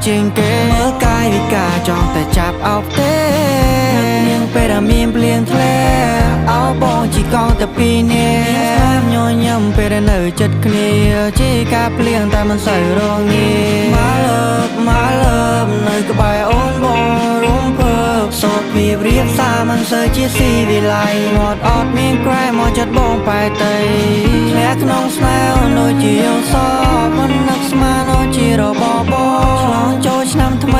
ជាងគេមើលកាយវិការចង់តែចាប់អោបទេនាងពេលដែលមានភ្លៀងធ្លាអោបងជីកង់តែពីរនាក់ស្នាមញញឹមពេលដែលនៅចិត្តគ្នាជាការភ្លៀងតែមិនសូវរងាមកលើបនៅក្បែរអូនបងរុំភើបសូត្រពីរៀបសារមិនសូវជាស៊ីវិល័យមាត់អត់មានក្រែមកចិត្តបងបែកតៃធ្លាក់ក្នុងស្នេហ៍ដូចជាយល់សមិននឹកស្មានដូចជារបបឆ្លងចូលឆ្នាំថ្មី